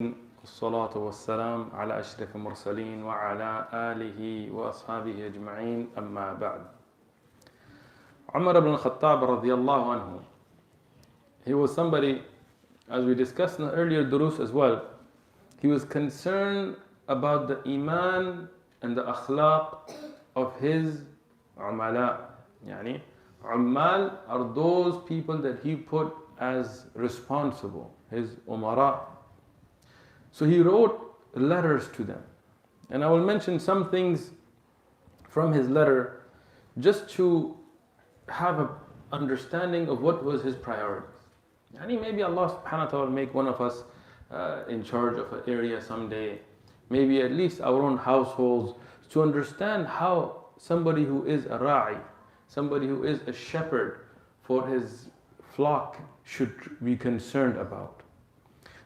والصلاة والسلام على أشرف المرسلين وعلى آله وأصحابه أجمعين أما بعد. Umar ibn Khattab radiallahu anhu, he was somebody, as we discussed in the earlier durus as well, he was concerned about the iman and the akhlaq of his umala. Yani, ummal are those people that he put as responsible, his umara. So he wrote letters to them. And I will mention some things from his letter just to have an understanding of what was his priorities. Yani maybe Allah subhanahu wa ta'ala will make one of us in charge of an area someday. Maybe at least our own households, to understand how somebody who is a ra'i, somebody who is a shepherd for his flock should be concerned about.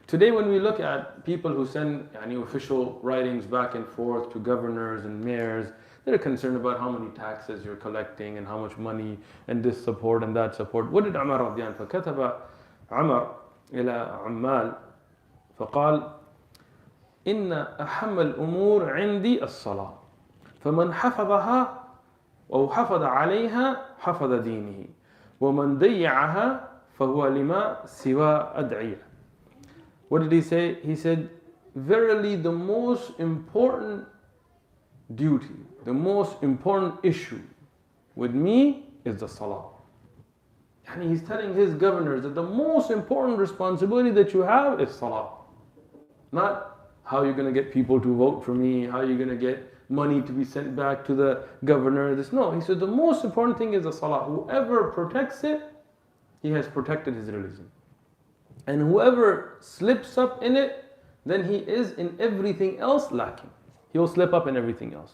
Today when we look at people who send official writings back and forth to governors and mayors, they're concerned about how many taxes you're collecting and how much money and this support and that support. What did Umar radiyan? فكتب عمر إلى عمال فقال إن أهم الأمور عندي الصلاة فمن حفظها أو حفظ عليها حفظ دينه ومن ضيعها فهو لما سوى أدعية. What did he say? He said, verily the most important duty, the most important issue with me is the salah. And he's telling his governors that the most important responsibility that you have is salah. Not how you're going to get people to vote for me, how you're going to get money to be sent back to the governor. No, he said the most important thing is the salah. Whoever protects it, he has protected his religion. And whoever slips up in it, then he is in everything else lacking. He will slip up in everything else.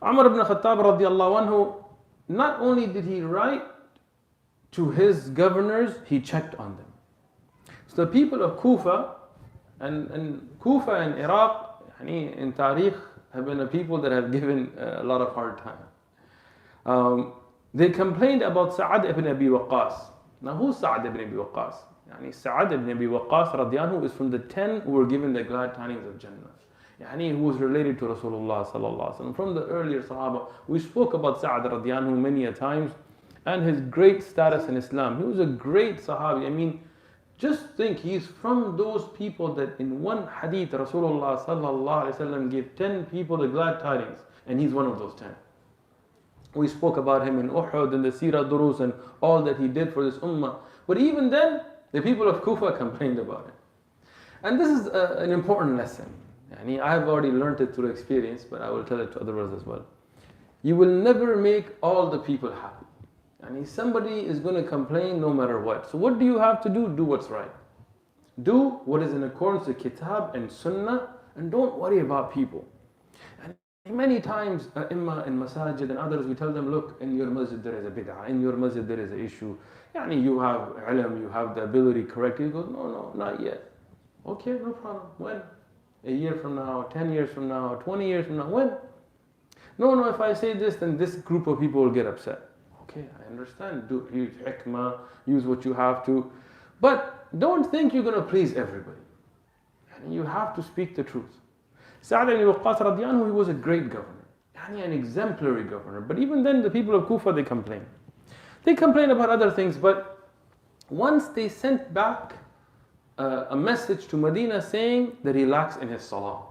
Umar ibn Khattab radiallahu anhu, not only did he write to his governors, he checked on them. So the people of Kufa, and Kufa and Iraq, in Tariq, have been a people that have given a lot of hard time. They complained about Sa'ad ibn Abi Waqqas. Now who's Sa'ad ibn Abi Waqqas? Sa'ad ibn Abi Waqqas radiallahu anhu is from the 10 who were given the glad tidings of Jannah. Who was related to Rasulullah sallallahu alaihi wasallam. From the earlier Sahaba, we spoke about Sa'ad radiallahu anhu many a times and his great status in Islam. He was a great Sahabi. Just think, he's from those people that in one hadith Rasulullah sallallahu alaihi wasallam gave 10 people the glad tidings, and he's one of those 10. We spoke about him in Uhud and the Sirah Durus and all that he did for this ummah. But even then, the people of Kufa complained about him. And this is an important lesson. I have already learned it through experience, but I will tell it to others as well. You will never make all the people happy. Somebody is going to complain no matter what. So what do you have to do? Do what's right. Do what is in accordance with Kitab and Sunnah, and don't worry about people. Many times, Imma in Masajid and others, we tell them, look, in your masjid there is a bid'ah, in your masjid there is an issue. You have ilm, you have the ability correctly. He goes, no, not yet. Okay, no problem. When? A year from now, 10 years from now, 20 years from now, when? No, if I say this, then this group of people will get upset. Okay, I understand. Do use hikmah, use what you have to. But don't think you're going to please everybody. You have to speak the truth. Sa'ad ibn Waqqas radiallahu anhu, he was a great governor. An exemplary governor. But even then, the people of Kufa, they complained. They complained about other things, but once they sent back a message to Medina saying that he lacks in his salah.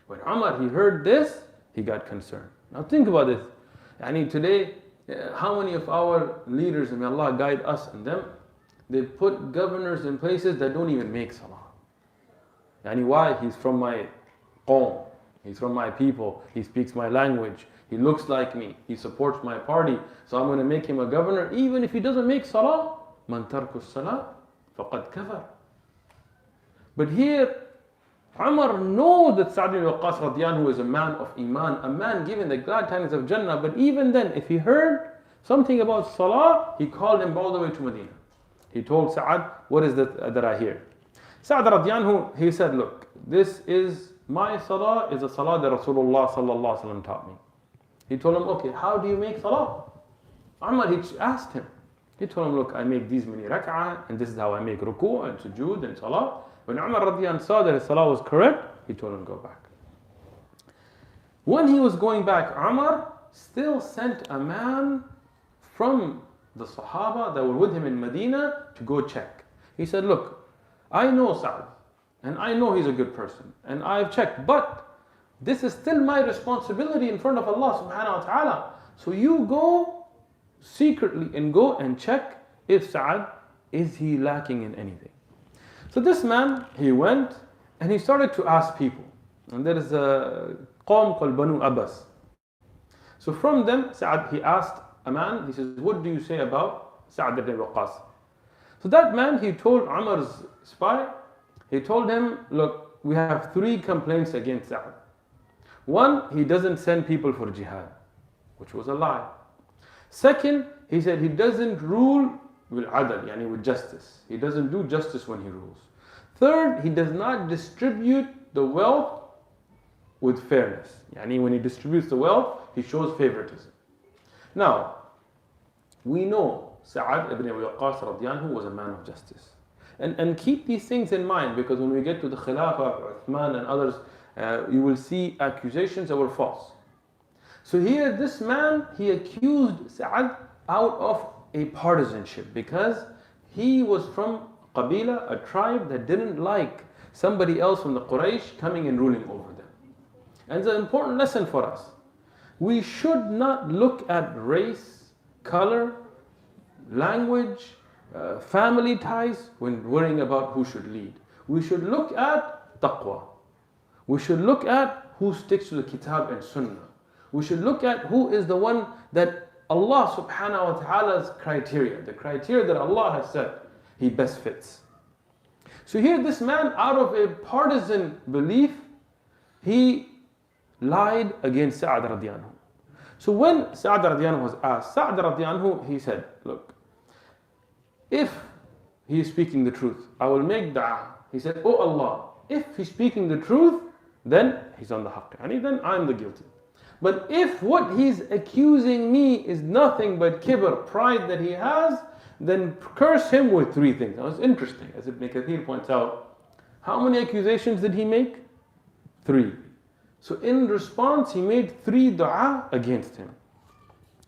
When Umar, he heard this, he got concerned. Now think about this. Today, how many of our leaders, and may Allah guide us and them, they put governors in places that don't even make salah. Why? He's from my qawm. He's from my people. He speaks my language. He looks like me. He supports my party. So I'm going to make him a governor even if he doesn't make salah. Man tarku salah faqad kafar. But here, Umar knows that Sa'ad ibn Waqqas radiallahu anhu is a man of iman, a man given the glad tidings of Jannah. But even then, if he heard something about salah, he called him all the way to Medina. He told Sa'ad, what is that I hear? Sa'ad radiallahu anhu, he said, look, this is my salah, is a salah that Rasulullah sallallahu alaihi wasallam taught me. He told him, okay, how do you make salah? Umar, he asked him. He told him, look, I make these many rak'ah, and this is how I make ruku' and sujood and salah. When Umar radiallahu anh saw that his salah was correct, he told him to go back. When he was going back, Umar still sent a man from the Sahaba that were with him in Medina to go check. He said, look, I know Sa'd, and I know he's a good person, and I've checked, but this is still my responsibility in front of Allah subhanahu wa ta'ala. So you go secretly and go and check if Sa'd, is he lacking in anything. So this man, he went and he started to ask people. And there is a qawm called Banu Abbas. So from them, Sa'd, he asked a man, he says, what do you say about Sa'd ibn Waqqas? So that man, he told Umar's spy, he told him, look, we have 3 complaints against Sa'd. One, he doesn't send people for jihad, which was a lie. Second, he said he doesn't rule with adl, yani with justice. He doesn't do justice when he rules. Third, he does not distribute the wealth with fairness. Yani when he distributes the wealth, he shows favoritism. Now, we know Sa'd ibn Abi Waqqas radiallahu anhu was a man of justice. And keep these things in mind, because when we get to the Khilafah of Uthman and others, you will see accusations that were false. So here, this man, he accused Sa'd out of a partisanship, because he was from Qabila, a tribe that didn't like somebody else from the Quraysh coming and ruling over them. And it's an important lesson for us. We should not look at race, color, language, family ties when worrying about who should lead. We should look at taqwa. We should look at who sticks to the kitab and sunnah. We should look at who is the one that Allah subhanahu wa ta'ala's criteria, the criteria that Allah has set, he best fits. So here this man, out of a partisan belief, he lied against Sa'd radiallahu anhu. So when Sa'd radiallahu anhu was asked, Sa'd radiallahu anhu, he said, look, if he is speaking the truth, I will make da'ah. He said, oh Allah, if he's speaking the truth, then he's on the haqq, and then I'm the guilty. But if what he's accusing me is nothing but kibr, pride that he has, then curse him with 3 things. Now it's interesting, as Ibn Kathir points out, how many accusations did he make? 3. So in response, he made 3 dua against him.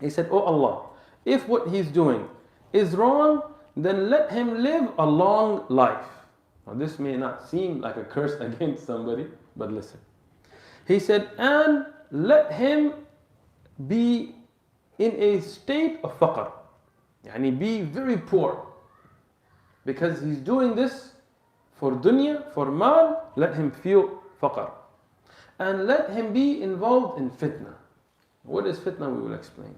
He said, oh Allah, if what he's doing is wrong, then let him live a long life. Now this may not seem like a curse against somebody, but listen. He said, and let him be in a state of faqr. Yani be very poor. Because he's doing this for dunya, for mal, let him feel faqr. And let him be involved in fitna. What is fitna? We will explain.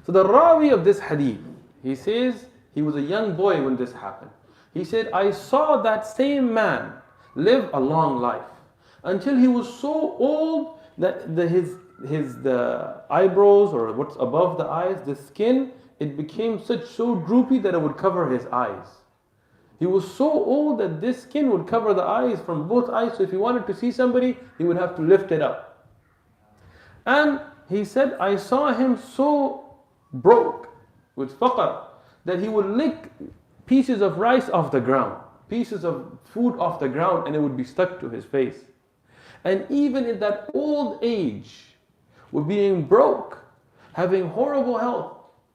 So the Rawi of this hadith, he says, he was a young boy when this happened. He said, I saw that same man live a long life until he was so old that the eyebrows, or what's above the eyes, the skin, it became so droopy that it would cover his eyes. He was so old that this skin would cover the eyes from both eyes, so if he wanted to see somebody, he would have to lift it up. And he said, I saw him so broke with faqr that he would lick pieces of rice off the ground, pieces of food off the ground, and it would be stuck to his face. And even in that old age, with being broke, having horrible health,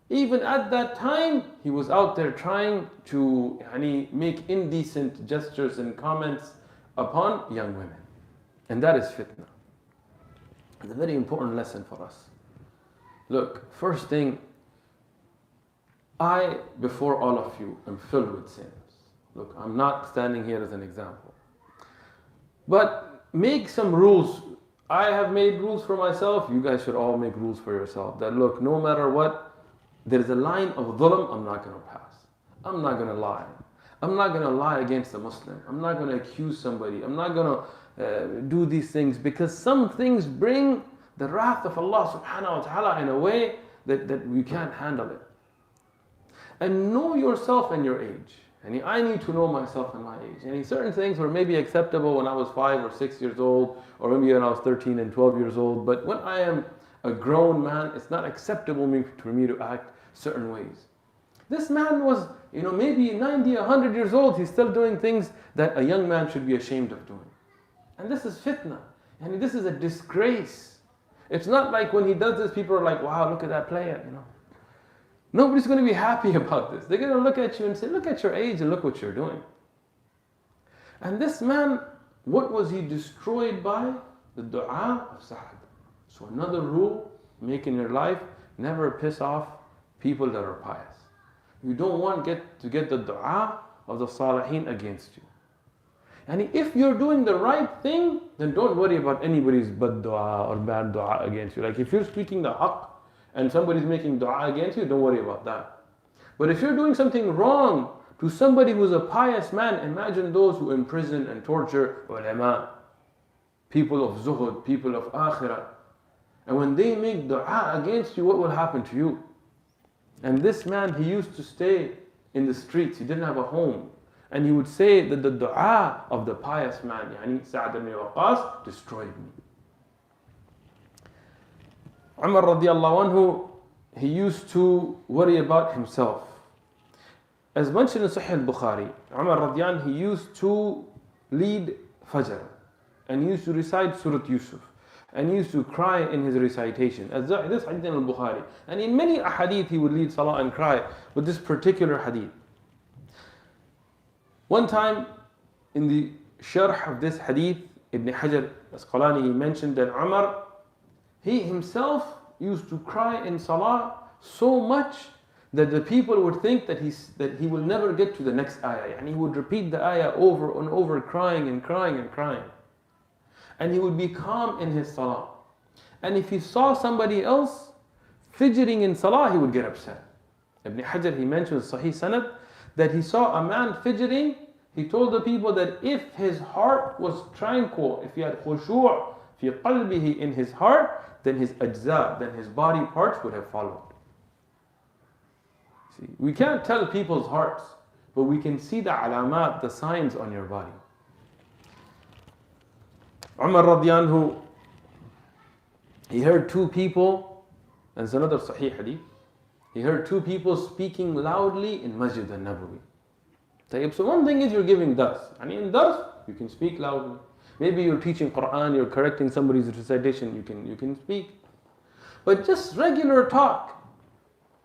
even at that time, he was out there trying to make indecent gestures and comments upon young women. And that is fitna. It's a very important lesson for us. Look, first thing, I, before all of you, am filled with sins. Look, I'm not standing here as an example. But make some rules. I have made rules for myself. You guys should all make rules for yourself. That look, no matter what, there is a line of dhulm I'm not going to pass. I'm not going to lie. I'm not going to lie against a Muslim. I'm not going to accuse somebody. I'm not going to do these things, because some things bring the wrath of Allah subhanahu wa ta'ala in a way that we can't handle it. And know yourself and your age. And I need to know myself and my age. And certain things were maybe acceptable when I was 5 or 6 years old, or maybe when I was 13 and 12 years old. But when I am a grown man, it's not acceptable for me to act certain ways. This man was, maybe 90, 100 years old. He's still doing things that a young man should be ashamed of doing. And this is fitna. And this is a disgrace. It's not like when he does this, people are like, wow, look at that player, Nobody's going to be happy about this. They're going to look at you and say, look at your age and look what you're doing. And this man, what was he destroyed by? The dua of Sa'ad. So another rule, make in your life, never piss off people that are pious. You don't want to get the dua of the Salihin against you. And if you're doing the right thing, then don't worry about anybody's bad dua or bad dua against you. Like if you're speaking the haqq and somebody's making dua against you, don't worry about that. But if you're doing something wrong to somebody who's a pious man, imagine those who imprison and torture ulama, people of zuhud, people of akhirah. And when they make dua against you, what will happen to you? And this man, he used to stay in the streets. He didn't have a home. And he would say that the dua of the pious man, Sa'ad ibn Waqqas, destroyed me. Umar radiallahu anhu, he used to worry about himself. As mentioned in Sahih al-Bukhari, Umar radiallahu anhu, he used to lead Fajr. And he used to recite Surah Yusuf. And he used to cry in his recitation. As this hadith in al-Bukhari. And in many hadith he would lead Salah and cry. But this particular hadith. One time in the sharh of this hadith, Ibn Hajar Asqalani, he mentioned that Umar, he himself used to cry in Salah so much that the people would think that he will never get to the next ayah. And he would repeat the ayah over and over, crying and crying and crying. And he would be calm in his Salah. And if he saw somebody else fidgeting in Salah, he would get upset. Ibn Hajar, he mentions Sahih Sanad, that he saw a man fidgeting. He told the people that if his heart was tranquil, if he had khushu' fi qalbihi, in his heart, then his ajza, then his body parts would have followed. See, we can't tell people's hearts, but we can see the alamat, the signs on your body. Umar radiallahu anhu, he heard two people, and it's another Sahih hadith, he heard two people speaking loudly in Masjid al-Nabawi. So one thing is you're giving dars. And in dars, you can speak loudly. Maybe you're teaching Quran, you're correcting somebody's recitation, you can speak. But just regular talk,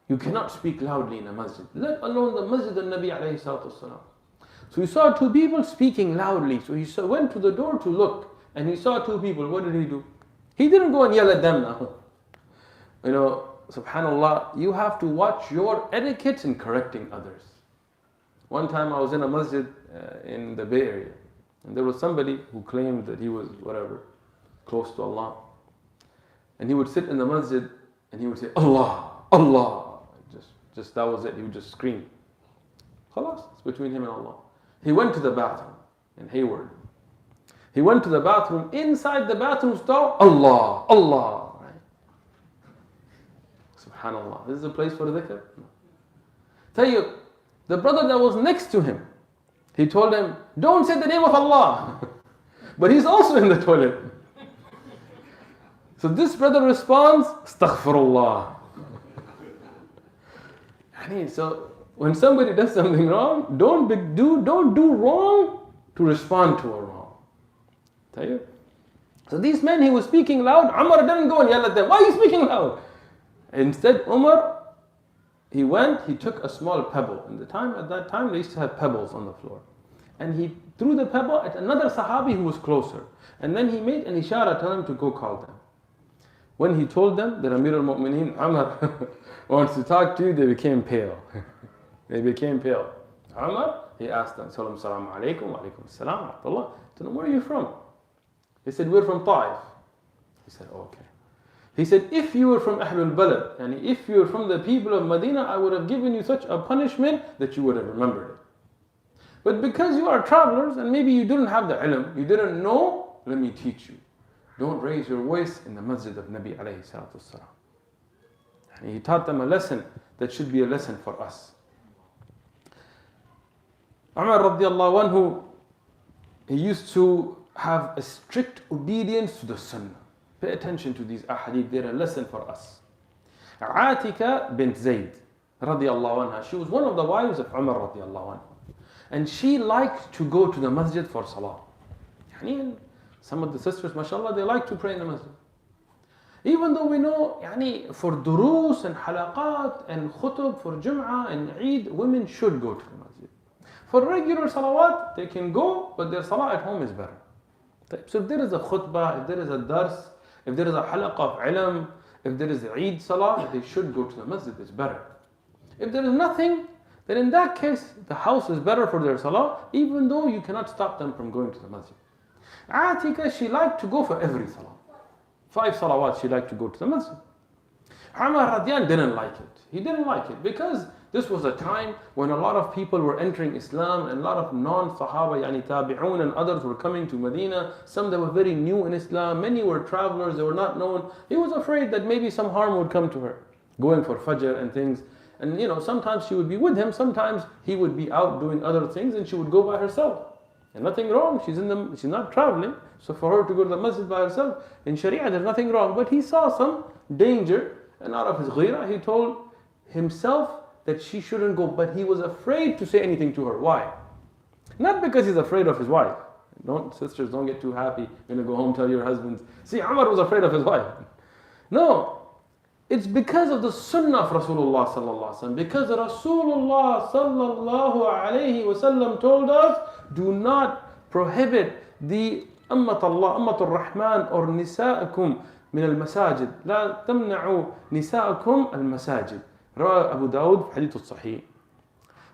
you cannot speak loudly in a masjid, let alone the Masjid al-Nabi alayhi salatu wasalam. So he saw two people speaking loudly. So he went to the door to look, and he saw two people. What did he do? He didn't go and yell at them now. Subhanallah, you have to watch your etiquette in correcting others. One time I was in a masjid in the Bay Area, and there was somebody who claimed that he was close to Allah. And he would sit in the masjid and he would say, Allah, Allah. Just that was it. He would just scream. Khalas, it's between him and Allah. He went to the bathroom in Hayward. He went to the bathroom. Inside the bathroom stall, Allah, Allah. Right? Subhanallah. This is a place for dhikr? No. Tell you, the brother that was next to him, he told him, don't say the name of Allah. But he's also in the toilet. So this brother responds, Astaghfirullah. So when somebody does something wrong, don't do wrong to respond to a wrong. Tell you. So these men, he was speaking loud. Umar didn't go and yell at them. Why are you speaking loud? Instead, Umar, he took a small pebble. At that time, they used to have pebbles on the floor. And he threw the pebble at another Sahabi who was closer. And then he made an ishara, telling him to go call them. When he told them that Amir al-Mu'mineen, Umar, wants to talk to you, they became pale. They became pale. Umar, he asked them, Assalamu alaikum, wa alaikum assalam, wa rahmatullah. He said, where are you from? They said, we're from Ta'if. He said, okay. He said, if you were from Ahlul Balad, and if you were from the people of Medina, I would have given you such a punishment that you would have remembered it. But because you are travelers, and maybe you didn't have the ilm, you didn't know, let me teach you. Don't raise your voice in the masjid of Nabi alayhi salatu wasalam. And he taught them a lesson that should be a lesson for us. Umar radiallahu anhu, he used to have a strict obedience to the sunnah. Pay attention to these ahadith, they're a lesson for us. Atika bint Zayd, radiallahu anha. She was one of the wives of Umar radiallahu anha. And she liked to go to the masjid for salah. And some of the sisters, mashallah, they like to pray in the masjid. Even though we know, for durus and halaqat and khutub, for Jum'ah and Eid, women should go to the masjid. For regular salawat, they can go, but their salah at home is better. So if there is a khutbah, if there is a dars, if there is a halaqah of ilm, if there is Eid salah, they should go to the masjid, it's better. If there is nothing, then in that case, the house is better for their salah, even though you cannot stop them from going to the masjid. Atika, she liked to go for every salah. 5 salawat she liked to go to the masjid. Umar radiyan didn't like it. He didn't like it because this was a time when a lot of people were entering Islam and a lot of non-Sahaba, tabi'un and others were coming to Medina. Some that were very new in Islam, many were travelers, they were not known. He was afraid that maybe some harm would come to her, going for Fajr and things. And sometimes she would be with him, sometimes he would be out doing other things and she would go by herself. And nothing wrong, she's not traveling. So for her to go to the masjid by herself, in Sharia there's nothing wrong. But he saw some danger, and out of his ghira, he told himself that she shouldn't go. But he was afraid to say anything to her. Why? Not because he's afraid of his wife. Sisters, don't get too happy. You're going to go home, tell your husbands. See, Umar was afraid of his wife. No. It's because of the sunnah of Rasulullah sallallahu alaihi wasallam. Because Rasulullah sallallahu alaihi wasallam told us, do not prohibit the أمة الله أمة الرحمن or نساءكم من المساجد لا تمنعوا نساءكم المساجد. رواه Abu Dawud hadith الصحيح.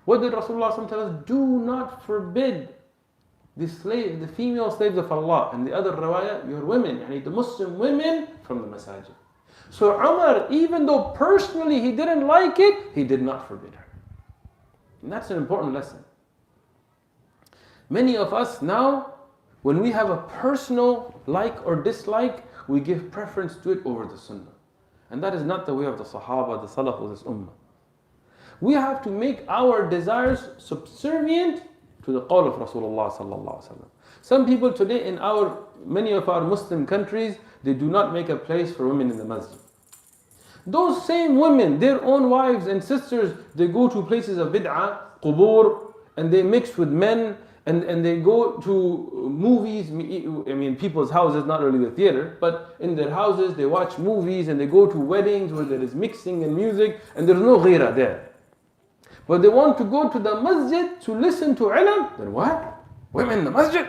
What did Rasulullah tell us? Do not forbid the female slaves of Allah, and the other riwayah, your women, the Muslim women from the masajid. So Umar, even though personally he didn't like it, he did not forbid her. And that's an important lesson. Many of us now, when we have a personal like or dislike, we give preference to it over the sunnah. And that is not the way of the Sahaba, the Salaf of this ummah. We have to make our desires subservient to the qawl of Rasulullah sallallahu alaihi wasallam. Some people today in many of our Muslim countries, they do not make a place for women in the masjid. Those same women, their own wives and sisters, they go to places of bid'ah, qubur, and they mix with men, and they go to movies, people's houses, not really the theater, but in their houses they watch movies and they go to weddings where there is mixing and music and there's no ghira there. But they want to go to the masjid to listen to ilm, then what? Women in the masjid?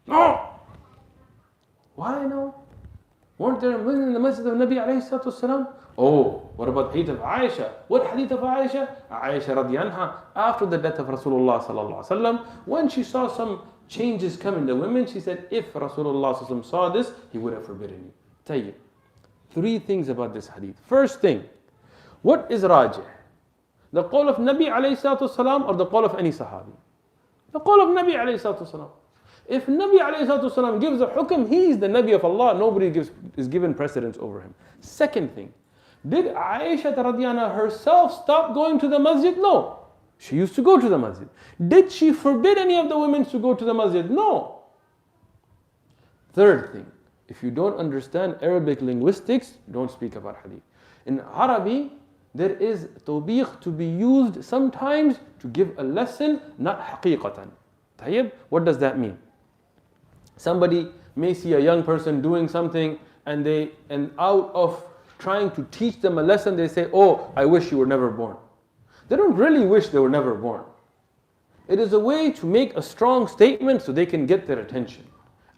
No! Why no? Weren't there women in the masjid of Nabi alayhi salatu wasalam? Oh, what about hadith of Aisha? What hadith of Aisha? Aisha radiyallahu anha, after the death of Rasulullah sallallahu alaihi wasallam, when she saw some changes come in the women, she said, if Rasulullah sallallahu alaihi wasallam saw this, he would have forbidden you. Tayyib. 3 things about this hadith. First thing, what is rajih? The qawl of Nabi alayhi salatu wasalam or the qawl of any sahabi? The qawl of Nabi alayhi salatu wasalam. If Nabi alayhi salatu wasalam gives a hukm, he is the Nabi of Allah, nobody is given precedence over him. Second thing, did Aisha radiyallahu anha herself stop going to the masjid? No. She used to go to the masjid. Did she forbid any of the women to go to the masjid? No. Third thing, if you don't understand Arabic linguistics, don't speak about hadith. In Arabic, there is tawbih to be used sometimes to give a lesson, not haqiqatan. Tayyib, what does that mean? Somebody may see a young person doing something and out of trying to teach them a lesson, they say, oh, I wish you were never born. They don't really wish they were never born. It is a way to make a strong statement so they can get their attention.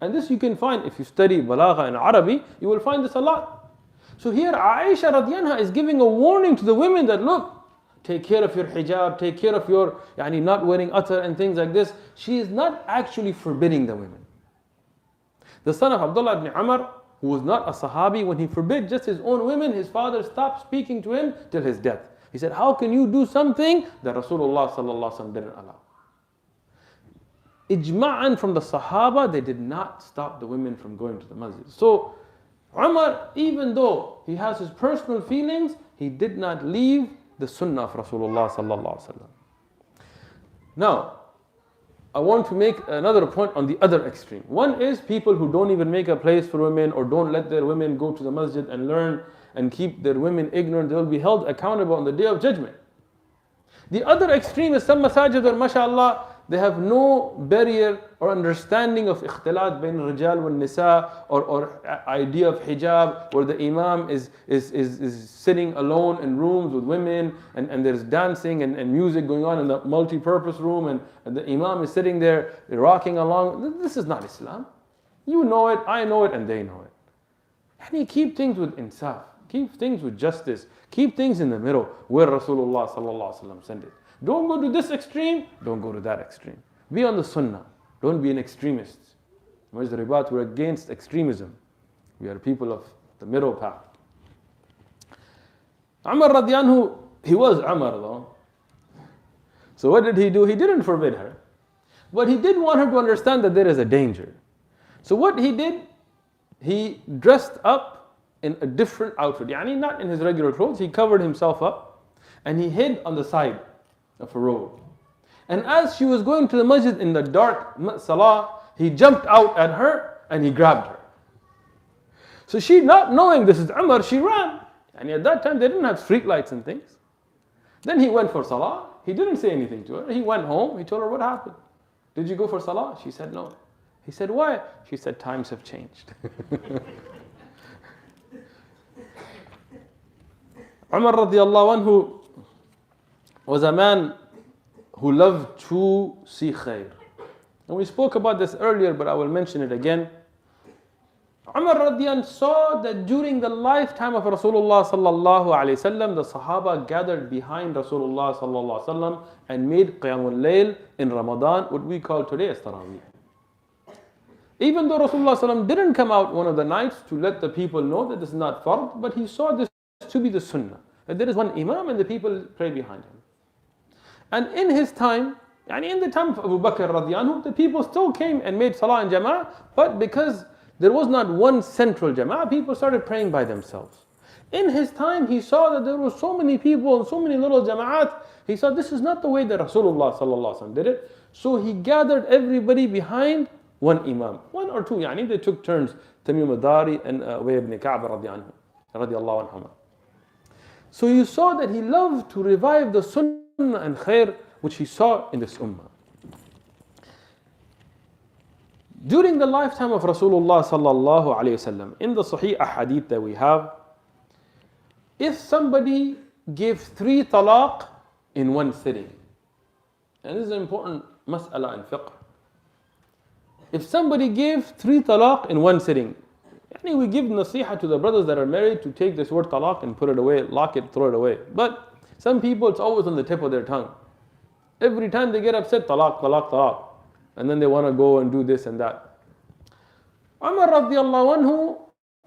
And this you can find, if you study balagha in Arabic, you will find this a lot. So here Aisha radiyallahu anha is giving a warning to the women that, look, take care of your hijab, take care of your not wearing atar and things like this. She is not actually forbidding the women. The son of Abdullah ibn Umar, who was not a Sahabi, when he forbid just his own women, his father stopped speaking to him till his death. He said, how can you do something that Rasulullah sallallahu alaihi wasallam didn't allow? Ijma'an from the Sahaba, they did not stop the women from going to the masjid. So Umar, even though he has his personal feelings, he did not leave the sunnah of Rasulullah sallallahu alaihi wasallam. Now, I want to make another point on the other extreme. One is people who don't even make a place for women or don't let their women go to the masjid and learn and keep their women ignorant. They will be held accountable on the Day of Judgment. The other extreme is some masajid where, mashallah, they have no barrier or understanding of ikhtilat bain rijal wal nisa, or idea of hijab, where the imam is sitting alone in rooms with women, and there's dancing and music going on in the multi-purpose room, and the imam is sitting there rocking along. This is not Islam. You know it, I know it, and they know it. And keep things with insaf, keep things with justice, keep things in the middle where Rasulullah sallallahu alaihi wasallam sent it. Don't go to this extreme, don't go to that extreme. Be on the sunnah, don't be an extremist. Ribat, we're against extremism. We are people of the middle path. Umar radiallahu, he was Umar though. So what did he do? He didn't forbid her, but he did want her to understand that there is a danger. So what he did, he dressed up in a different outfit. Yani not in his regular clothes, he covered himself up and he hid on the side of a road. And as she was going to the masjid in the dark Salah, he jumped out at her and he grabbed her. So she, not knowing this is Umar, she ran. And at that time they didn't have street lights and things. Then he went for Salah. He didn't say anything to her. He went home. He told her what happened. Did you go for Salah? She said no. He said why? She said times have changed. Umar radiallahu anhu was a man who loved to see khair. And we spoke about this earlier, but I will mention it again. Umar radiallahu saw that during the lifetime of Rasulullah sallallahu alayhi wasallam, the Sahaba gathered behind Rasulullah sallallahu alayhi wasallam and made Qiyamul Layl in Ramadan, what we call today as Taraweeh. Even though Rasulullah sallallahu alayhi wasallam didn't come out one of the nights to let the people know that this is not fard, but he saw this to be the sunnah, that there is one imam and the people pray behind him. And in his time, and in the time of Abu Bakr radiallahu anhu, the people still came and made salah in jama'ah, but because there was not one central jama'ah, people started praying by themselves. In his time, he saw that there were so many people and so many little jama'at. He saw this is not the way that Rasulullah sallallahu alaihi wasallam did it. So he gathered everybody behind one imam, one or two. Yani they took turns, Tamim al-Dari and Ubay ibn Ka'b radiallahu anhu. So you saw that he loved to revive the sunnah and khair which he saw in this ummah. During the lifetime of Rasulullah sallallahu alayhi wasallam, in the Sahih ahadith that we have, if somebody gave 3 talaq in one sitting, and this is an important mas'ala in fiqh. If somebody gave 3 talaq in one sitting, we give nasiha to the brothers that are married to take this word talaq and put it away, lock it, throw it away. But some people, it's always on the tip of their tongue. Every time they get upset, talaq, talaq, talaq. And then they want to go and do this and that. Umar radiallahu anhu,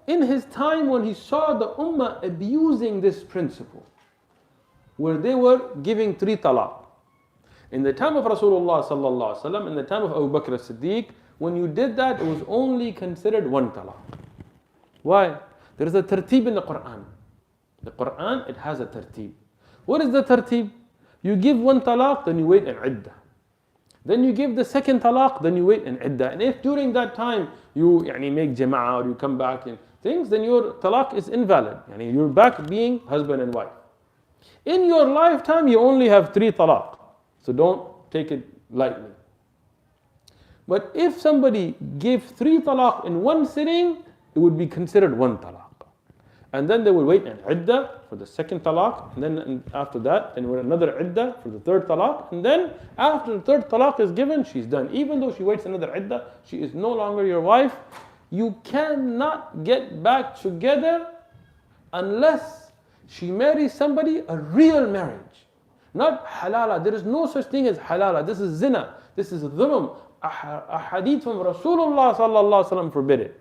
in his time when he saw the ummah abusing this principle, where they were giving 3 talaq. In the time of Rasulullah sallallahu alaihi wasallam, in the time of Abu Bakr as-Siddiq, when you did that, it was only considered 1 talaq. Why? There is a tartib in the Quran. The Quran, it has a tartib. What is the tartib? You give 1 talaq, then you wait an iddah. Then you give the 2nd talaq, then you wait an iddah. And if during that time you make jama'ah or you come back and things, then your talaq is invalid. You're back being husband and wife. In your lifetime, you only have 3 talaq. So don't take it lightly. But if somebody gave 3 talaq in one sitting, it would be considered 1 talaq. And then they will wait an iddah for the 2nd talaq, and then after that, then another iddah for the 3rd talaq, and then after the 3rd talaq is given, she's done. Even though she waits another iddah, she is no longer your wife. You cannot get back together unless she marries somebody, a real marriage. Not halala. There is no such thing as halala. This is zina. This is dhulm. A hadith from Rasulullah sallallahu alaihi wasallam forbid it.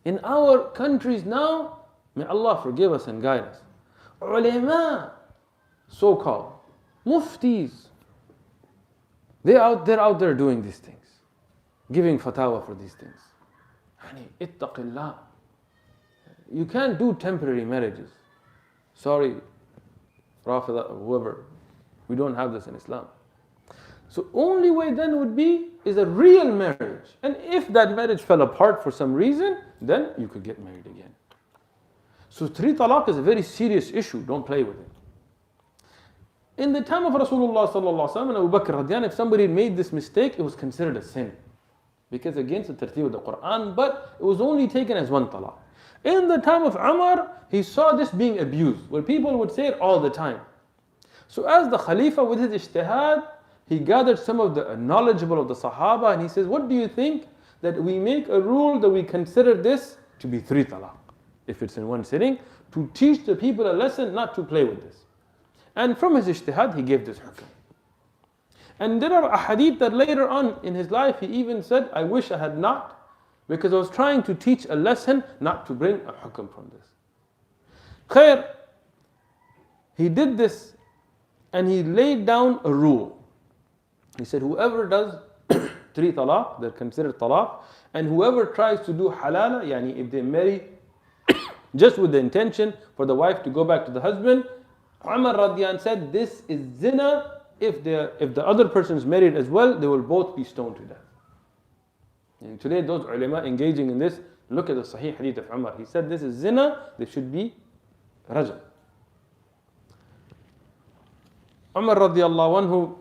In our countries now, may Allah forgive us and guide us. Ulama, so-called, muftis, they're out there doing these things, giving fatwa for these things. Ittaqillah. You can't do temporary marriages. Sorry, Rafida, whoever. We don't have this in Islam. So only way then would be is a real marriage. And if that marriage fell apart for some reason, then you could get married again. So 3 talaq is a very serious issue. Don't play with it. In the time of Rasulullah sallallahu alaihi wasallam and Abu Bakr radiyan, if somebody made this mistake, it was considered a sin. Because against the tartib of the Quran, but it was only taken as one talaq. In the time of Umar, he saw this being abused, where people would say it all the time. So as the Khalifa with his ijtihad, he gathered some of the knowledgeable of the Sahaba and he says, what do you think that we make a rule that we consider this to be 3 talaq, if it's in one sitting, to teach the people a lesson not to play with this. And from his ijtihad, he gave this hukm. And there are ahadith that later on in his life, he even said, I wish I had not, because I was trying to teach a lesson not to bring a hukm from this. Khair, he did this and he laid down a rule. He said, whoever does 3 talaq, they're considered talaq, and whoever tries to do halala, yani if they marry just with the intention for the wife to go back to the husband, Umar radiyan said, this is zina. If the other person is married as well, they will both be stoned to death. And today those ulama engaging in this, look at the Sahih Hadith of Umar. He said this is zina, they should be rajam. Umar radiallahu anhu,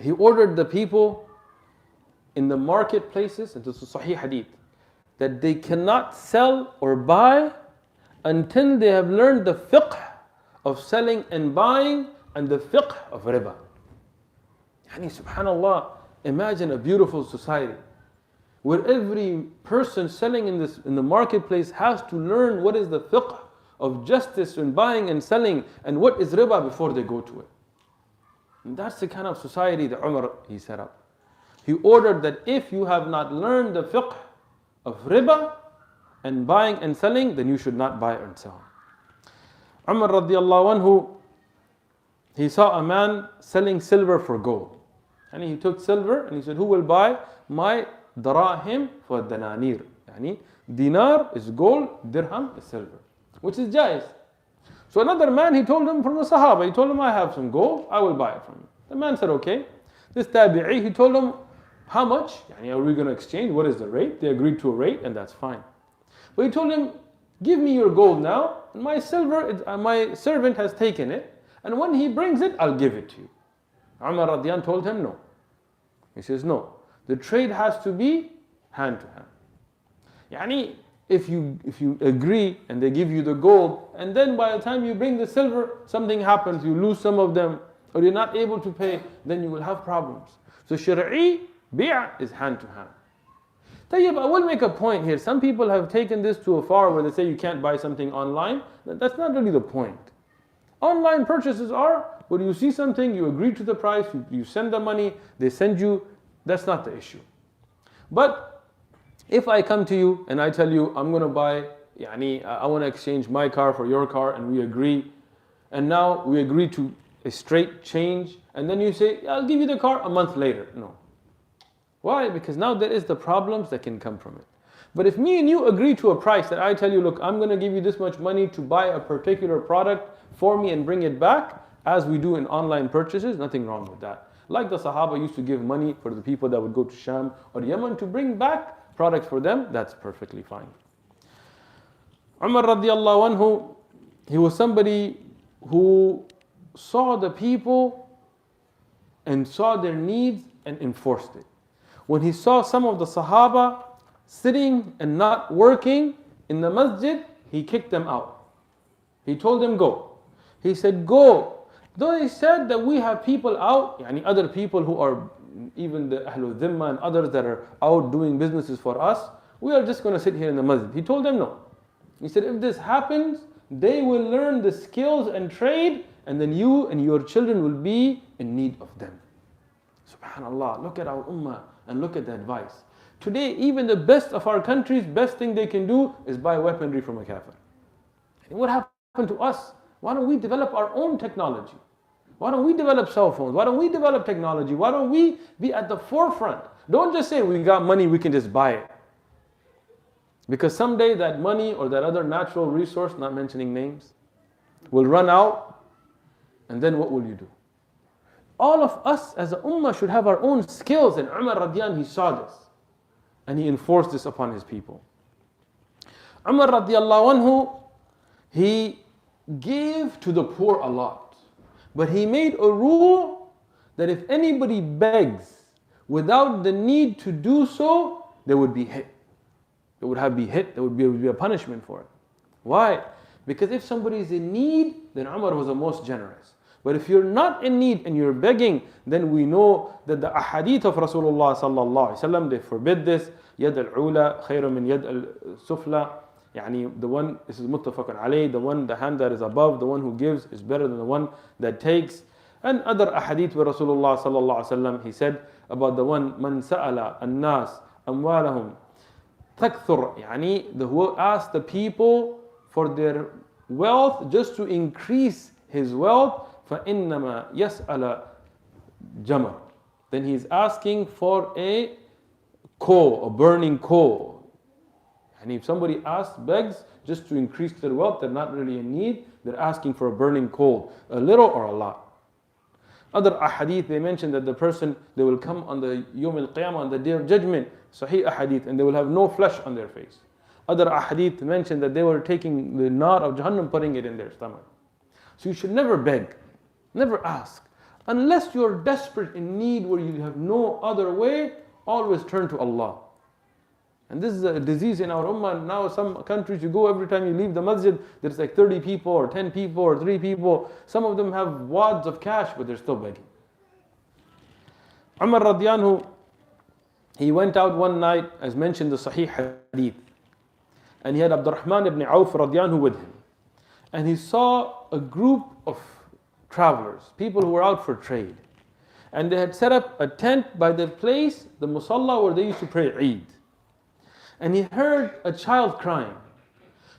he ordered the people in the marketplaces, and this is Sahih Hadith, that they cannot sell or buy until they have learned the fiqh of selling and buying and the fiqh of riba. Yani subhanallah, imagine a beautiful society where every person selling in the marketplace has to learn what is the fiqh of justice in buying and selling and what is riba before they go to it. And that's the kind of society that Umar he set up. He ordered that if you have not learned the fiqh of riba and buying and selling, then you should not buy and sell. Umar radiallahu anhu, he saw a man selling silver for gold. And he took silver and he said, who will buy my darahim for dananir? Yani dinar is gold, dirham is silver, which is jais. So another man, he told him from the Sahaba, he told him, I have some gold, I will buy it from you. The man said, okay. This tabi'i, he told him, how much? Yani, are we going to exchange? What is the rate? They agreed to a rate and that's fine. But he told him, give me your gold now, and my silver, my servant has taken it, and when he brings it, I'll give it to you. Umar radiyan told him no. He says no. The trade has to be hand to hand. Yani, if you agree and they give you the gold, and then by the time you bring the silver, something happens, you lose some of them, or you're not able to pay, then you will have problems. So shari'i bi' is hand to hand. Tayyib, I will make a point here. Some people have taken this to a far where they say you can't buy something online. That's not really the point. Online purchases are, when you see something, you agree to the price, you send the money, they send you, that's not the issue. But if I come to you and I tell you, I'm going to buy, I want to exchange my car for your car, and we agree, and now we agree to a straight change, and then you say, I'll give you the car a month later. No. Why? Because now there is the problems that can come from it. But if me and you agree to a price that I tell you, look, I'm going to give you this much money to buy a particular product for me and bring it back, as we do in online purchases, nothing wrong with that. Like the Sahaba used to give money for the people that would go to Sham or Yemen to bring back products for them, that's perfectly fine. Umar radiallahu anhu, he was somebody who saw the people and saw their needs and enforced it. When he saw some of the Sahaba sitting and not working in the masjid, he kicked them out. He told them, go. He said, go. Though he said that we have people out, other people who are even the Ahlul Dhimma and others that are out doing businesses for us, we are just going to sit here in the masjid. He told them no. He said, if this happens, they will learn the skills and trade, and then you and your children will be in need of them. Subhanallah, look at our ummah and look at the advice. Today, even the best of our countries, best thing they can do is buy weaponry from a kafir. And what happened to us? Why don't we develop our own technology? Why don't we develop cell phones? Why don't we develop technology? Why don't we be at the forefront? Don't just say we got money, we can just buy it. Because someday that money or that other natural resource, not mentioning names, will run out, and then what will you do? All of us as a ummah should have our own skills, and Umar radiyan, he saw this and he enforced this upon his people. Umar radiallahu anhu, he gave to the poor a lot. But he made a rule that if anybody begs without the need to do so, they would be hit. They would be hit, there would be a punishment for it. Why? Because if somebody is in need, then Umar was the most generous. But if you're not in need and you're begging, then we know that the ahadith of Rasulullah sallallahu alaihi wasallam, they forbid this. Yad al-ula khayru min yad al-sufla. Yani the one, this is muttafaqun alayh, the hand that is above, the one who gives is better than the one that takes. And other ahadith where Rasulullah sallallahu alaihi wasallam, he said about the one, man sa'ala an-nas amwalahum takthur, yani the who asked the people for their wealth just to increase his wealth, فَإِنَّمَا يَسْأَلَ جَمَرٍ, then he's asking for a coal, a burning coal. And if somebody begs just to increase their wealth, they're not really in need, they're asking for a burning coal, a little or a lot. Other ahadith, they mention that the person, they will come on the Yawm al-Qiyamah, on the Day of Judgment, Sahih ahadith, and they will have no flesh on their face. Other ahadith mention that they were taking the nar of Jahannam, putting it in their stomach. So you should never beg, never ask. Unless you're desperate in need where you have no other way, always turn to Allah. And this is a disease in our ummah. Now some countries you go, every time you leave the masjid, there's like 30 people or 10 people or 3 people. Some of them have wads of cash, but they're still begging. Umar radiallahu anhu, he went out one night, as mentioned the Sahih hadith, and he had Abdurrahman ibn Auf radiallahu anhu with him. And he saw a group of travelers, people who were out for trade. And they had set up a tent by the place, the musalla, where they used to pray Eid. And he heard a child crying.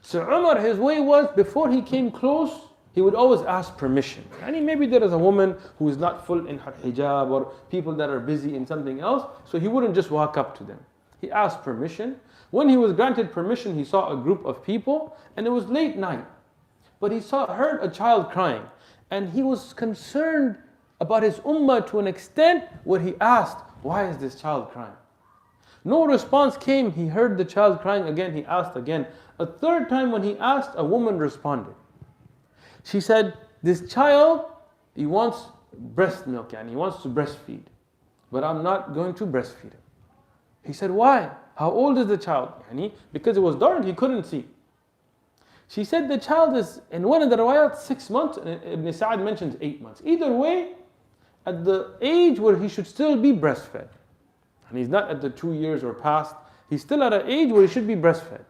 So Umar, his way was, before he came close, he would always ask permission. And maybe there is a woman who is not full in her hijab, or people that are busy in something else, so he wouldn't just walk up to them. He asked permission. When he was granted permission, he saw a group of people, and it was late night. But he heard a child crying, and he was concerned about his ummah to an extent where he asked, why is this child crying? No response came. He heard the child crying again. He asked again. A third time when he asked, a woman responded. She said, this child, he wants breast milk, and he wants to breastfeed, but I'm not going to breastfeed him. He said, why? How old is the child? Because it was dark, he couldn't see. She said the child is, in one of the riwayat, 6 months, and Ibn Sa'ad mentions 8 months. Either way, at the age where he should still be breastfed. And he's not at the 2 years or past, he's still at an age where he should be breastfed.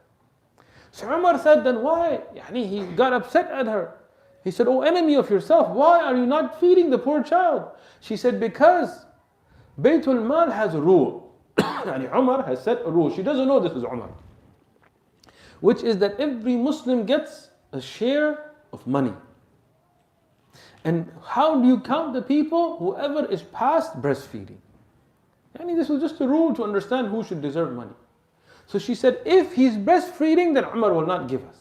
So Umar said, then why? He got upset at her. He said, oh enemy of yourself, why are you not feeding the poor child? She said, because Baytul Mal has a rule. Umar has set a rule. She doesn't know this is Umar. Which is that every Muslim gets a share of money. And how do you count the people? Whoever is past breastfeeding. This was just a rule to understand who should deserve money. So she said, if he's breastfeeding, then Umar will not give us.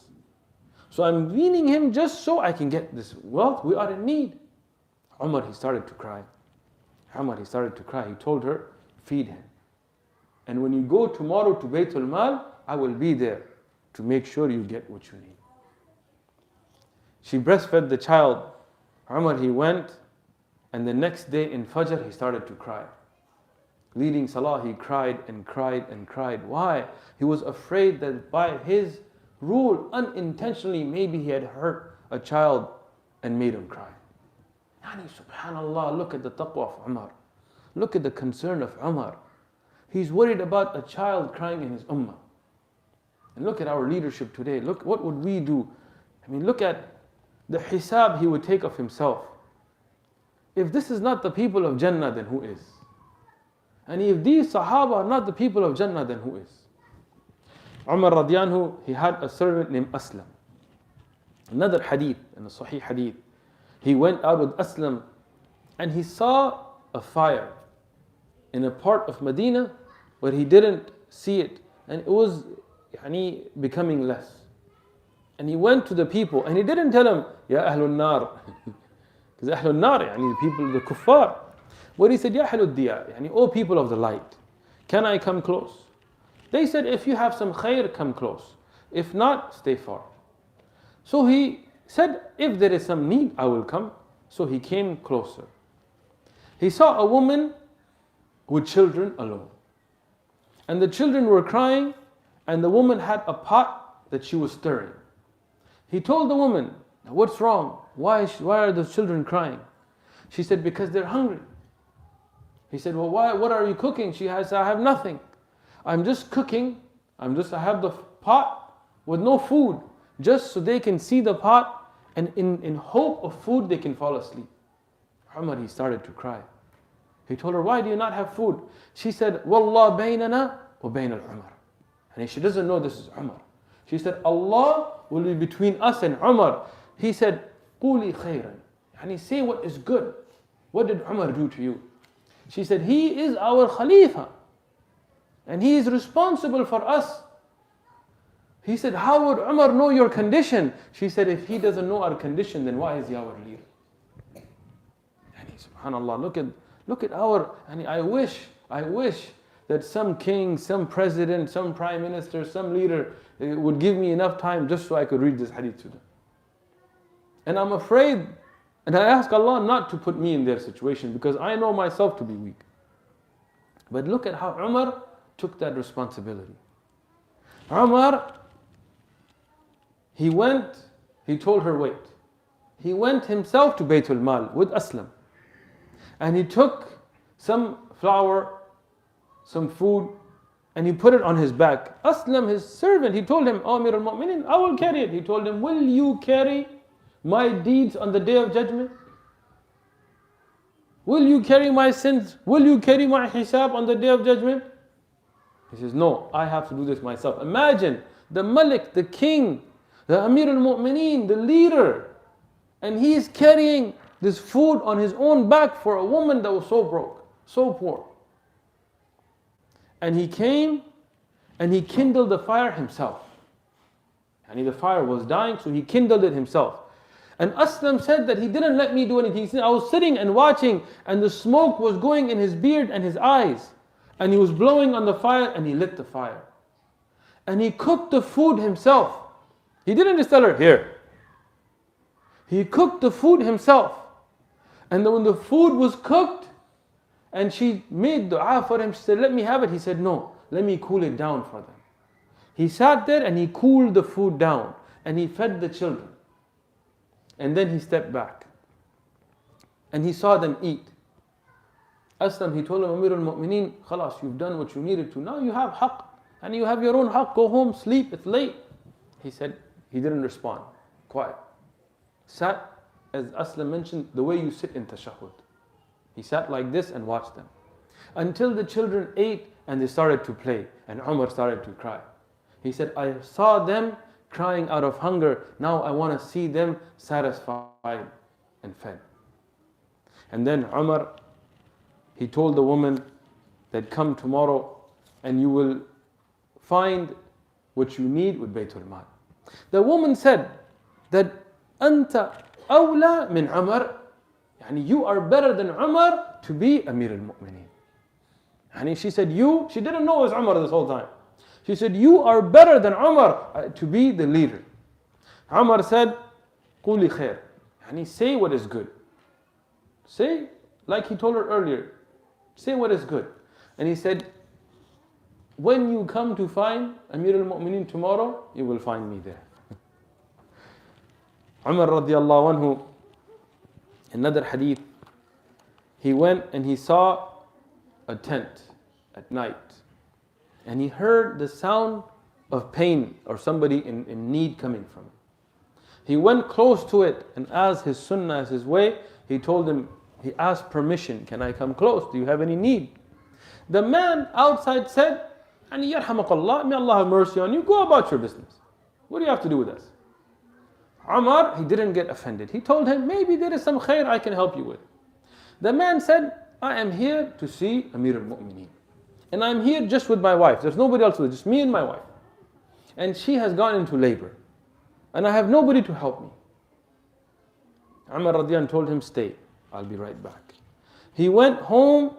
So I'm weaning him just so I can get this wealth. We are in need. Umar, he started to cry. He told her, feed him. And when you go tomorrow to Baytul Mal, I will be there to make sure you get what you need. She breastfed the child. Umar, he went, and the next day in Fajr, he started to cry. Leading Salah, he cried and cried and cried. Why? He was afraid that by his rule, unintentionally, maybe he had hurt a child and made him cry. Subhanallah, look at the taqwa of Umar. Look at the concern of Umar. He's worried about a child crying in his ummah. And look at our leadership today. Look, what would we do? Look at the hisab he would take of himself. If this is not the people of Jannah, then who is? And if these Sahaba are not the people of Jannah, then who is? Umar radiallahu anhu, he had a servant named Aslam. Another hadith, in the Sahih hadith. He went out with Aslam and he saw a fire in a part of Medina where he didn't see it. And it was becoming less. And he went to the people and he didn't tell them, Ya Ahlul Nar. Because Ahlul Nar, the people, the kuffar. But he said, Ya Ahlul Diya, O people of the light, can I come close? They said, if you have some khair, come close. If not, stay far. So he said, if there is some need, I will come. So he came closer. He saw a woman with children alone. And the children were crying, and the woman had a pot that she was stirring. He told the woman, what's wrong? Why are the children crying? She said, because they're hungry. He said, well, what are you cooking? She has, I have nothing. I'm just cooking. I have the pot with no food, just so they can see the pot, and in hope of food, they can fall asleep. Umar, he started to cry. He told her, why do you not have food? She said, Wallah baynana wa bayn al-Umar. And she doesn't know this is Umar. She said, Allah will be between us and Umar. He said, Quli khayran. And he say what is good. What did Umar do to you? She said, he is our Khalifa. And he is responsible for us. He said, how would Umar know your condition? She said, if he doesn't know our condition, then why is he our leader? And subhanAllah, look at our, and I wish that some king, some president, some prime minister, some leader would give me enough time just so I could read this hadith to them. And I'm afraid, and I ask Allah not to put me in their situation, because I know myself to be weak. But look at how Umar took that responsibility. Umar, he told her wait. He went himself to Baytul Mal with Aslam. And he took some flour, some food, and he put it on his back. Aslam, his servant, he told him, Amir al-Mu'minin, I will carry it. He told him, will you carry my deeds on the day of judgment? Will you carry my sins? Will you carry my hisab on the day of judgment? He says, no, I have to do this myself. Imagine the Malik, the king, the Amir al-Mu'mineen, the leader, and he is carrying this food on his own back for a woman that was so broke, so poor. And he came and he kindled the fire himself. And the fire was dying, so he kindled it himself. And Aslam said that he didn't let me do anything. He said, I was sitting and watching, and the smoke was going in his beard and his eyes. And he was blowing on the fire, and he lit the fire. And he cooked the food himself. He didn't just tell her, here. He cooked the food himself. And then when the food was cooked, and she made dua for him, she said, let me have it. He said, no, let me cool it down for them. He sat there and he cooled the food down, and he fed the children. And then he stepped back. And he saw them eat. Aslam, he told him, Amir al-Mu'mineen, khalas, you've done what you needed to. Now you have haqq. And you have your own haqq. Go home, sleep, it's late. He said, he didn't respond. Quiet. Sat, as Aslam mentioned, the way you sit in tashahhud. He sat like this and watched them. Until the children ate and they started to play. And Umar started to cry. He said, I saw them crying out of hunger. Now I want to see them satisfied and fed. And then Umar, he told the woman that come tomorrow and you will find what you need with Baytul Mal. The woman said that Anta awla min Umar. Yani you are better than Umar to be Amir al-Mu'mineen. Yani she said she didn't know it was Umar this whole time. She said, you are better than Umar to be the leader. Umar said, Quli khair. Yani say what is good. Say, like he told her earlier, say what is good. And he said, when you come to find Amir al-Mu'mineen tomorrow, you will find me there. Umar radiallahu anhu, another hadith, he went and he saw a tent at night. And he heard the sound of pain or somebody in need coming from it. He went close to it, and as his sunnah, as his way, he told him, he asked permission, can I come close? Do you have any need? The man outside said, Yani yarhamakallah, may Allah have mercy on you, go about your business. What do you have to do with us? Umar, he didn't get offended. He told him, maybe there is some khair I can help you with. The man said, I am here to see Amir al-Mu'mineen. And I'm here just with my wife. There's nobody else with it, just me and my wife. And she has gone into labor. And I have nobody to help me. Umar radiyan told him, stay, I'll be right back. He went home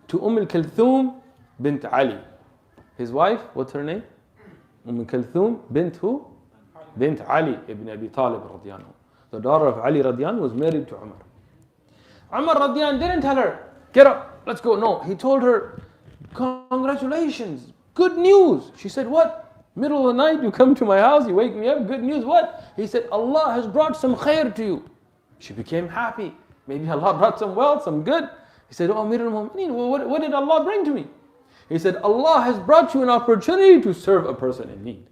to Kulthum bint Ali. His wife, what's her name? Kulthum bint who? bint Ali ibn Abi Talib radiallahu anhu. The daughter of Ali radiallahu anhu was married to Umar. Umar radiallahu anhu didn't tell her, get up, let's go. No, he told her, congratulations, good news. She said, what? Middle of the night, you come to my house, you wake me up, good news, what? He said, Allah has brought some khair to you. She became happy. Maybe Allah brought some wealth, some good. He said, oh Amir al-Mu'mineen, what did Allah bring to me? He said, Allah has brought you an opportunity to serve a person in need.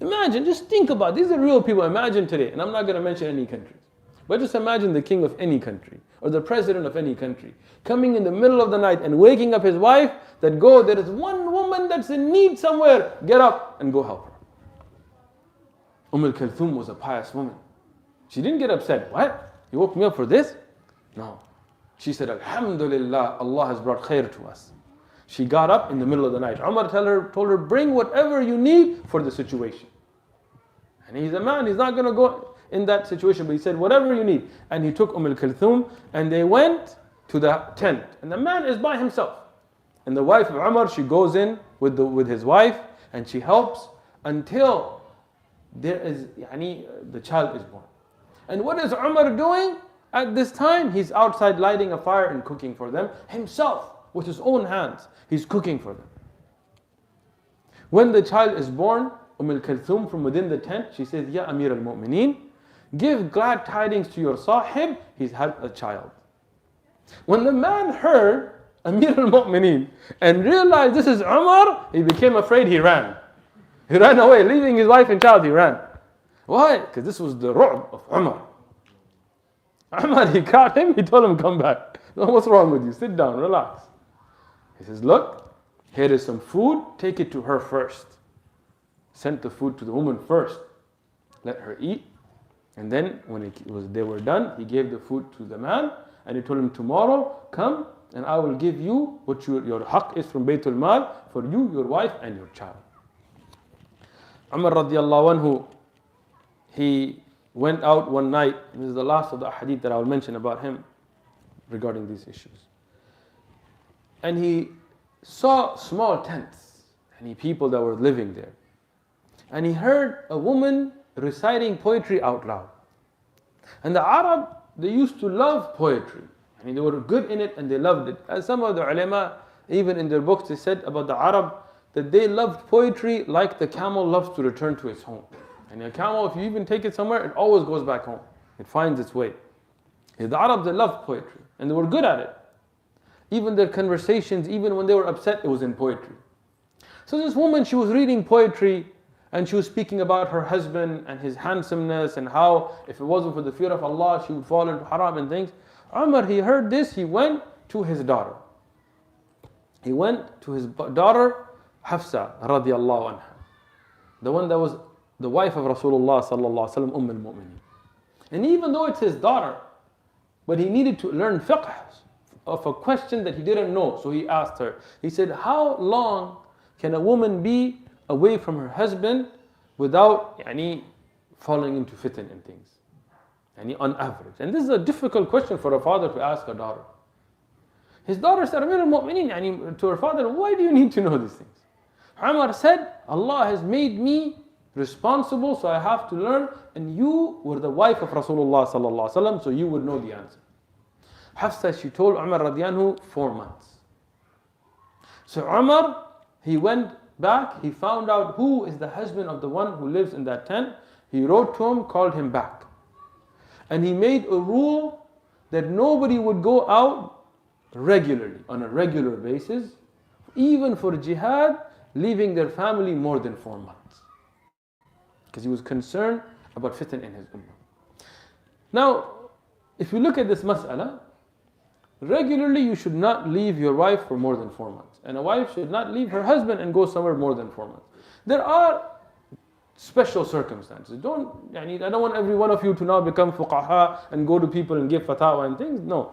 Imagine, just think about it. These are real people. Imagine today, and I'm not going to mention any countries, but just imagine the king of any country or the president of any country coming in the middle of the night and waking up his wife that go, there is one woman that's in need somewhere, get up and go help her. Al-Kulthum was a pious woman. She didn't get upset. What? You woke me up for this? No. She said, Alhamdulillah, Allah has brought khair to us. She got up in the middle of the night. Umar told her, bring whatever you need for the situation. And he's a man, he's not going to go in that situation, but he said, whatever you need. And he took Kulthum and they went to the tent. And the man is by himself. And the wife of Umar, she goes in with his wife and she helps until the child is born. And what is Umar doing at this time? He's outside lighting a fire and cooking for them himself with his own hands. He's cooking for them. When the child is born, Kulthum from within the tent, she says, Ya Amir al-Mu'mineen, give glad tidings to your sahib, he's had a child. When the man heard Amir al-Mu'mineen and realized this is Umar, he became afraid, he ran. He ran away, leaving his wife and child, he ran. Why? Because this was the ru'b of Umar. Umar, he caught him, he told him, come back. No, what's wrong with you? Sit down, relax. He says, look, here is some food, take it to her first. Sent the food to the woman first. Let her eat. And then when they were done, he gave the food to the man and he told him, tomorrow come and I will give you what your haqq is from Baytul Mal for you, your wife and your child. Umar radiallahu anhu, he went out one night. This is the last of the hadith that I will mention about him regarding these issues. And he saw small tents and people that were living there. And he heard a woman reciting poetry out loud. And the Arab, they used to love poetry. They were good in it and they loved it. As some of the ulama, even in their books, they said about the Arab that they loved poetry like the camel loves to return to its home. And a camel, if you even take it somewhere, it always goes back home. It finds its way. The Arabs, they loved poetry and they were good at it. Even their conversations, even when they were upset, it was in poetry. So this woman, she was reading poetry and she was speaking about her husband and his handsomeness and how if it wasn't for the fear of Allah, she would fall into haram and things. Umar, he heard this, he went to his daughter. He went to his daughter, Hafsa radiallahu anha. The one that was the wife of Rasulullah sallallahu alaihi wasallam, al-Mu'mineen. And even though it's his daughter, but he needed to learn fiqh of a question that he didn't know. So he asked her, he said, how long can a woman be away from her husband without falling into fitan and things? On average. And this is a difficult question for a father to ask a daughter. His daughter said, Amir al-Mu'mineen, to her father, why do you need to know these things? Umar said, Allah has made me responsible, so I have to learn, and you were the wife of Rasulullah sallallahu alaihi wasallam, so you would know the answer. Hafsa, she told Umar radiallahu anhu 4 months. So Umar, he went back, he found out who is the husband of the one who lives in that tent. He wrote to him, called him back. And he made a rule that nobody would go out regularly, on a regular basis, even for jihad, leaving their family more than 4 months. Because he was concerned about fitan in his ummah. Now, if you look at this mas'ala, regularly you should not leave your wife for more than 4 months. And a wife should not leave her husband and go somewhere more than 4 months. There are special circumstances. I don't want every one of you to now become fuqaha and go to people and give fatwa and things. No.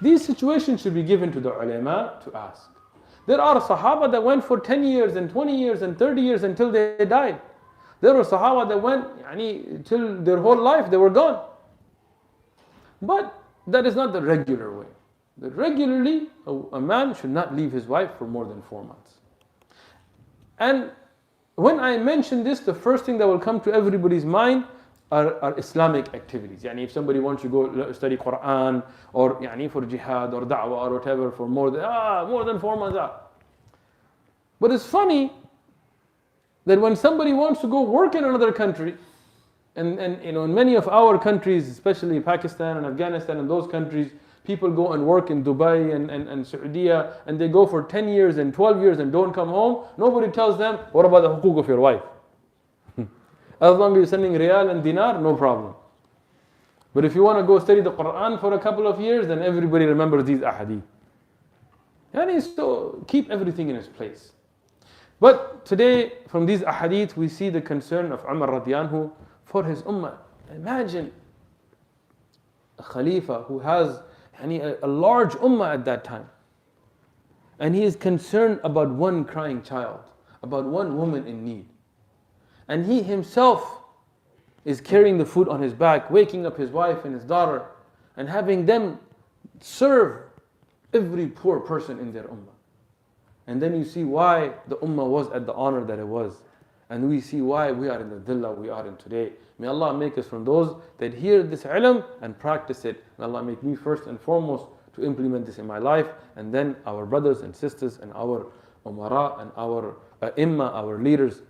These situations should be given to the ulama to ask. There are Sahaba that went for 10 years and 20 years and 30 years until they died. There were Sahaba that went till their whole life, they were gone. But that is not the regular way. Regularly, a man should not leave his wife for more than 4 months. And when I mention this, the first thing that will come to everybody's mind are Islamic activities. Yani if somebody wants to go study Quran, or yani for jihad or da'wah or whatever for more than 4 months. But it's funny that when somebody wants to go work in another country, and in many of our countries, especially Pakistan and Afghanistan and those countries, people go and work in Dubai and Saudi, and they go for 10 years and 12 years and don't come home. Nobody tells them, what about the hukuk of your wife? As long as you're sending riyal and dinar, no problem. But if you want to go study the Quran for a couple of years, then everybody remembers these ahadith. Yani, so keep everything in its place. But today, from these ahadith, we see the concern of Umar radiallahu anhu for his ummah. Imagine a Khalifa who has a large ummah at that time. And he is concerned about one crying child, about one woman in need. And he himself is carrying the food on his back, waking up his wife and his daughter, and having them serve every poor person in their ummah. And then you see why the ummah was at the honor that it was. And we see why we are in the dhillah we are in today. May Allah make us from those that hear this ilm and practice it. May Allah make me first and foremost to implement this in my life, and then our brothers and sisters and our umara and our imma, our leaders.